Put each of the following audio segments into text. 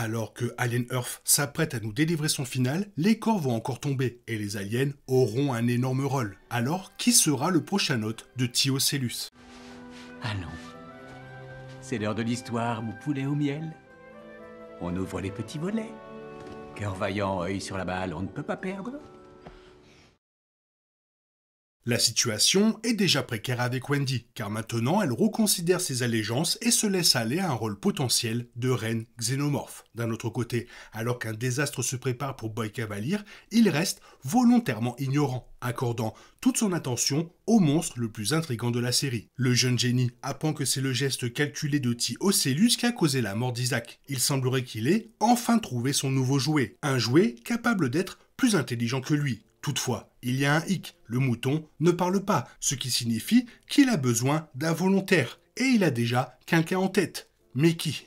Alors que Alien Earth s'apprête à nous délivrer son final, les corps vont encore tomber et les aliens auront un énorme rôle. Alors, qui sera le prochain hôte de Tiocellus? Allons. C'est l'heure de l'histoire, mon poulet au miel. On ouvre les petits volets. Cœur vaillant, œil sur la balle, on ne peut pas perdre. La situation est déjà précaire avec Wendy, car maintenant elle reconsidère ses allégeances et se laisse aller à un rôle potentiel de reine xénomorphe. D'un autre côté, alors qu'un désastre se prépare pour Boy Cavalier, il reste volontairement ignorant, accordant toute son attention au monstre le plus intrigant de la série. Le jeune génie apprend que c'est le geste calculé de Tiocellus qui a causé la mort d'Isaac. Il semblerait qu'il ait enfin trouvé son nouveau jouet, un jouet capable d'être plus intelligent que lui. Toutefois, il y a un hic, le mouton ne parle pas, ce qui signifie qu'il a besoin d'un volontaire, et il a déjà quelqu'un en tête. Mais qui ?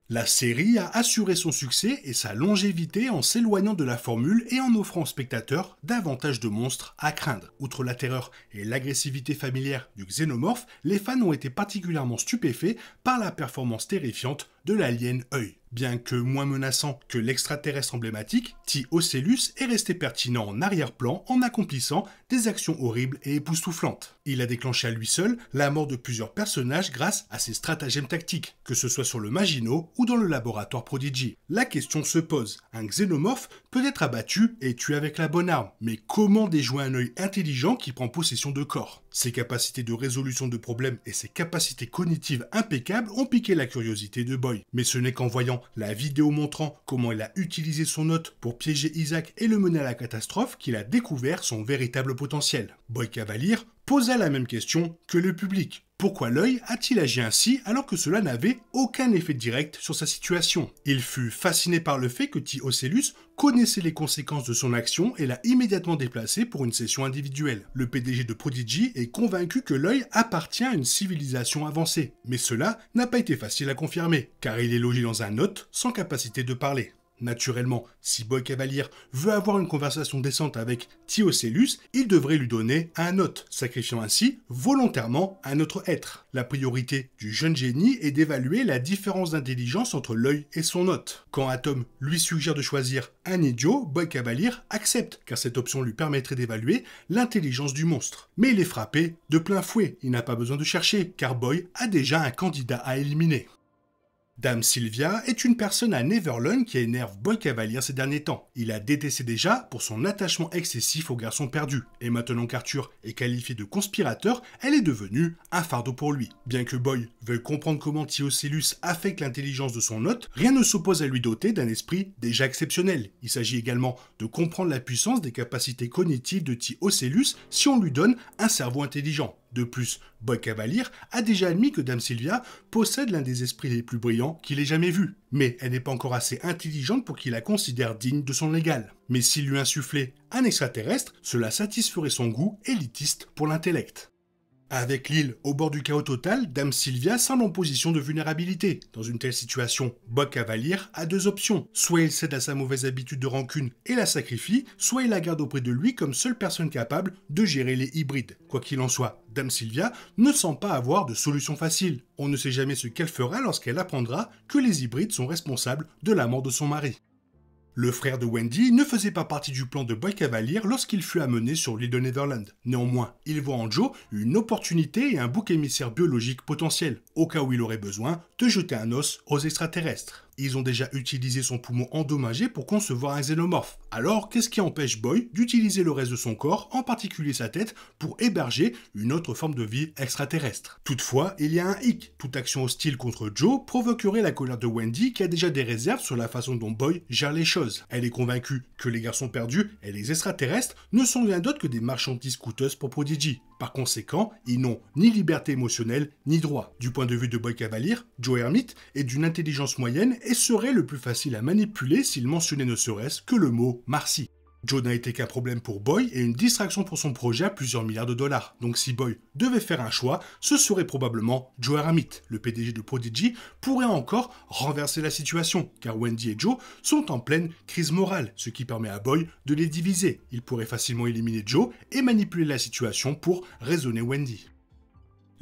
La série a assuré son succès et sa longévité en s'éloignant de la formule et en offrant aux spectateurs davantage de monstres à craindre. Outre la terreur et l'agressivité familière du xénomorphe, les fans ont été particulièrement stupéfaits par la performance terrifiante de l'alien œil. Bien que moins menaçant que l'extraterrestre emblématique, Tiocellus est resté pertinent en arrière-plan en accomplissant des actions horribles et époustouflantes. Il a déclenché à lui seul la mort de plusieurs personnages grâce à ses stratagèmes tactiques, que ce soit sur le Maginot ou dans le laboratoire Prodigy. La question se pose, un xénomorphe peut être abattu et tué avec la bonne arme, mais comment déjouer un œil intelligent qui prend possession de corps ? Ses capacités de résolution de problèmes et ses capacités cognitives impeccables ont piqué la curiosité de Boy. Mais ce n'est qu'en voyant la vidéo montrant comment il a utilisé son hôte pour piéger Isaac et le mener à la catastrophe qu'il a découvert son véritable potentiel. Boy Cavalier posa la même question que le public. Pourquoi l'œil a-t-il agi ainsi alors que cela n'avait aucun effet direct sur sa situation? Il fut fasciné par le fait que Tiocellus connaissait les conséquences de son action et l'a immédiatement déplacé pour une session individuelle. Le PDG de Prodigy est convaincu que l'œil appartient à une civilisation avancée, mais cela n'a pas été facile à confirmer, car il est logé dans un hôte sans capacité de parler. Naturellement, si Boy Cavalier veut avoir une conversation décente avec Tiocellus, il devrait lui donner un hôte, sacrifiant ainsi volontairement un autre être. La priorité du jeune génie est d'évaluer la différence d'intelligence entre l'œil et son hôte. Quand Atom lui suggère de choisir un idiot, Boy Cavalier accepte, car cette option lui permettrait d'évaluer l'intelligence du monstre. Mais il est frappé de plein fouet, il n'a pas besoin de chercher, car Boy a déjà un candidat à éliminer. Dame Sylvia est une personne à Neverland qui énerve Boy Cavalier ces derniers temps. Il a détesté déjà pour son attachement excessif au garçon perdu. Et maintenant qu'Arthur est qualifié de conspirateur, elle est devenue un fardeau pour lui. Bien que Boy veuille comprendre comment Tiocellus affecte l'intelligence de son hôte, rien ne s'oppose à lui doter d'un esprit déjà exceptionnel. Il s'agit également de comprendre la puissance des capacités cognitives de Tiocellus si on lui donne un cerveau intelligent. De plus, Boy Cavalier a déjà admis que Dame Sylvia possède l'un des esprits les plus brillants qu'il ait jamais vu. Mais elle n'est pas encore assez intelligente pour qu'il la considère digne de son égal. Mais s'il lui insufflait un extraterrestre, cela satisferait son goût élitiste pour l'intellect. Avec l'île au bord du chaos total, Dame Sylvia semble en position de vulnérabilité. Dans une telle situation, Boy Cavalier a deux options. Soit il cède à sa mauvaise habitude de rancune et la sacrifie, soit il la garde auprès de lui comme seule personne capable de gérer les hybrides. Quoi qu'il en soit, Dame Sylvia ne semble pas avoir de solution facile. On ne sait jamais ce qu'elle fera lorsqu'elle apprendra que les hybrides sont responsables de la mort de son mari. Le frère de Wendy ne faisait pas partie du plan de Boy Cavalier lorsqu'il fut amené sur l'île de Neverland. Néanmoins, il voit en Joe une opportunité et un bouc émissaire biologique potentiel, au cas où il aurait besoin de jeter un os aux extraterrestres. Ils ont déjà utilisé son poumon endommagé pour concevoir un xénomorphe. Alors, qu'est-ce qui empêche Boy d'utiliser le reste de son corps, en particulier sa tête, pour héberger une autre forme de vie extraterrestre? Toutefois, il y a un hic. Toute action hostile contre Joe provoquerait la colère de Wendy qui a déjà des réserves sur la façon dont Boy gère les choses. Elle est convaincue que les garçons perdus et les extraterrestres ne sont rien d'autre que des marchandises coûteuses pour Prodigy. Par conséquent, ils n'ont ni liberté émotionnelle, ni droit. Du point de vue de Boy Cavalier, Joe Hermite est d'une intelligence moyenne et serait le plus facile à manipuler s'il mentionnait ne serait-ce que le mot Marcy. Joe n'a été qu'un problème pour Boy et une distraction pour son projet à plusieurs milliards de dollars. Donc si Boy devait faire un choix, ce serait probablement Joe Hermite. Le PDG de Prodigy pourrait encore renverser la situation, car Wendy et Joe sont en pleine crise morale, ce qui permet à Boy de les diviser. Il pourrait facilement éliminer Joe et manipuler la situation pour raisonner Wendy.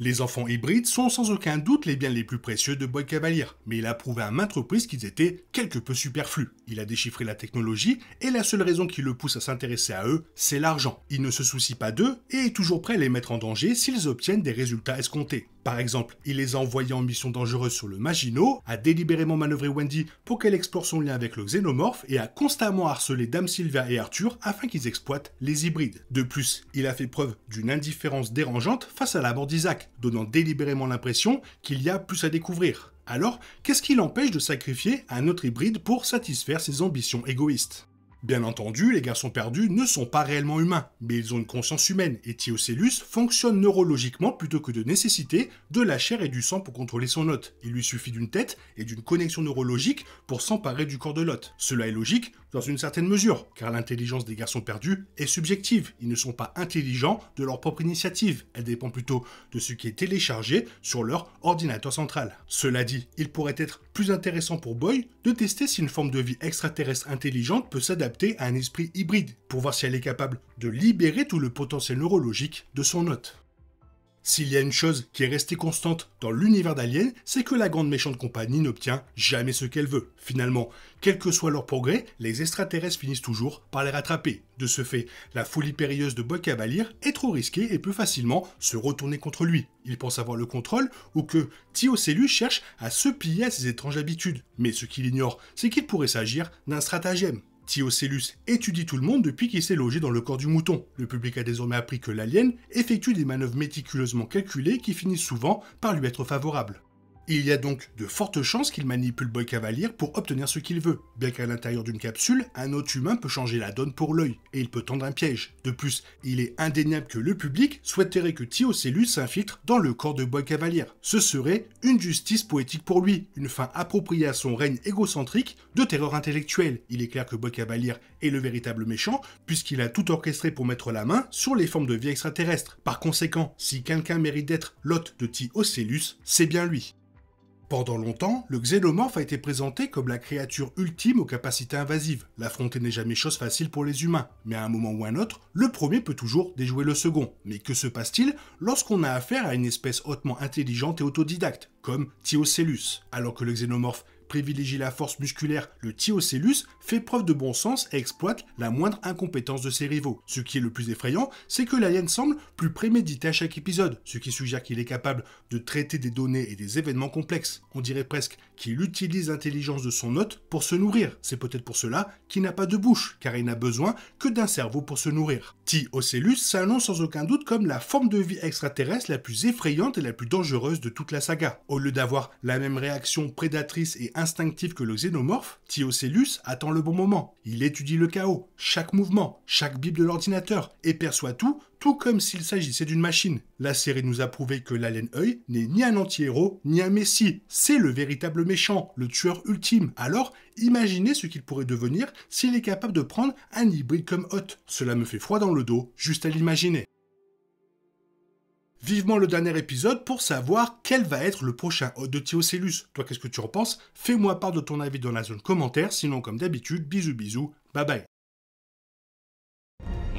Les enfants hybrides sont sans aucun doute les biens les plus précieux de Boyd Cavalier, mais il a prouvé à maintes reprises qu'ils étaient quelque peu superflus. Il a déchiffré la technologie, et la seule raison qui le pousse à s'intéresser à eux, c'est l'argent. Il ne se soucie pas d'eux, et est toujours prêt à les mettre en danger s'ils obtiennent des résultats escomptés. Par exemple, il les a envoyés en mission dangereuse sur le Maginot, a délibérément manœuvré Wendy pour qu'elle explore son lien avec le xénomorphe, et a constamment harcelé Dame Sylvia et Arthur afin qu'ils exploitent les hybrides. De plus, il a fait preuve d'une indifférence dérangeante face à la mort d'Isaac, donnant délibérément l'impression qu'il y a plus à découvrir. Alors, qu'est-ce qui l'empêche de sacrifier un autre hybride pour satisfaire ses ambitions égoïstes ? Bien entendu, les garçons perdus ne sont pas réellement humains, mais ils ont une conscience humaine, et Thiocellus fonctionne neurologiquement plutôt que de nécessiter de la chair et du sang pour contrôler son hôte. Il lui suffit d'une tête et d'une connexion neurologique pour s'emparer du corps de l'hôte. Cela est logique dans une certaine mesure, car l'intelligence des garçons perdus est subjective. Ils ne sont pas intelligents de leur propre initiative, elle dépend plutôt de ce qui est téléchargé sur leur ordinateur central. Cela dit, il pourrait être plus intéressant pour Boyd de tester si une forme de vie extraterrestre intelligente peut s'adapter à un esprit hybride, pour voir si elle est capable de libérer tout le potentiel neurologique de son hôte. S'il y a une chose qui est restée constante dans l'univers d'Alien, c'est que la grande méchante compagnie n'obtient jamais ce qu'elle veut. Finalement, quel que soit leur progrès, les extraterrestres finissent toujours par les rattraper. De ce fait, la folie périlleuse de Boyd Cavalier est trop risquée et peut facilement se retourner contre lui. Il pense avoir le contrôle ou que Thiocellus cherche à se plier à ses étranges habitudes. Mais ce qu'il ignore, c'est qu'il pourrait s'agir d'un stratagème. Thiocellus étudie tout le monde depuis qu'il s'est logé dans le corps du mouton. Le public a désormais appris que l'alien effectue des manœuvres méticuleusement calculées qui finissent souvent par lui être favorables. Il y a donc de fortes chances qu'il manipule Boyd Cavalier pour obtenir ce qu'il veut, bien qu'à l'intérieur d'une capsule, un autre humain peut changer la donne pour l'œil, et il peut tendre un piège. De plus, il est indéniable que le public souhaiterait que Thiocellus s'infiltre dans le corps de Boyd Cavalier. Ce serait une justice poétique pour lui, une fin appropriée à son règne égocentrique de terreur intellectuelle. Il est clair que Boyd Cavalier est le véritable méchant, puisqu'il a tout orchestré pour mettre la main sur les formes de vie extraterrestres. Par conséquent, si quelqu'un mérite d'être l'hôte de Thiocellus, c'est bien lui. Pendant longtemps, le xénomorphe a été présenté comme la créature ultime aux capacités invasives. L'affronter n'est jamais chose facile pour les humains, mais à un moment ou un autre, le premier peut toujours déjouer le second. Mais que se passe-t-il lorsqu'on a affaire à une espèce hautement intelligente et autodidacte, comme Thiocellus? Alors que le xénomorphe privilégie la force musculaire, le Thiocellus fait preuve de bon sens et exploite la moindre incompétence de ses rivaux. Ce qui est le plus effrayant, c'est que l'alien semble plus prémédité à chaque épisode, ce qui suggère qu'il est capable de traiter des données et des événements complexes. On dirait presque qu'il utilise l'intelligence de son hôte pour se nourrir. C'est peut-être pour cela qu'il n'a pas de bouche, car il n'a besoin que d'un cerveau pour se nourrir. Thiocellus s'annonce sans aucun doute comme la forme de vie extraterrestre la plus effrayante et la plus dangereuse de toute la saga. Au lieu d'avoir la même réaction prédatrice et instinctive que le xénomorphe, Thiocellus attend le bon moment. Il étudie le chaos, chaque mouvement, chaque bip de l'ordinateur, et perçoit tout comme s'il s'agissait d'une machine. La série nous a prouvé que l'alien œil n'est ni un anti-héros, ni un messie. C'est le véritable méchant, le tueur ultime. Alors, imaginez ce qu'il pourrait devenir s'il est capable de prendre un hybride comme hôte. Cela me fait froid dans le dos, juste à l'imaginer. Vivement le dernier épisode pour savoir quel va être le prochain hôte de Thiocellus. Toi, qu'est-ce que tu en penses? Fais-moi part de ton avis dans la zone commentaire, sinon comme d'habitude, bisous bisous, bye bye.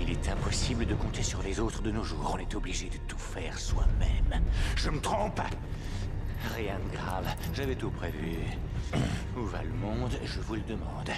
Il est impossible de compter sur les autres de nos jours, on est obligé de tout faire soi-même. Je me trompe? Rien de grave, j'avais tout prévu. Où va le monde, je vous le demande.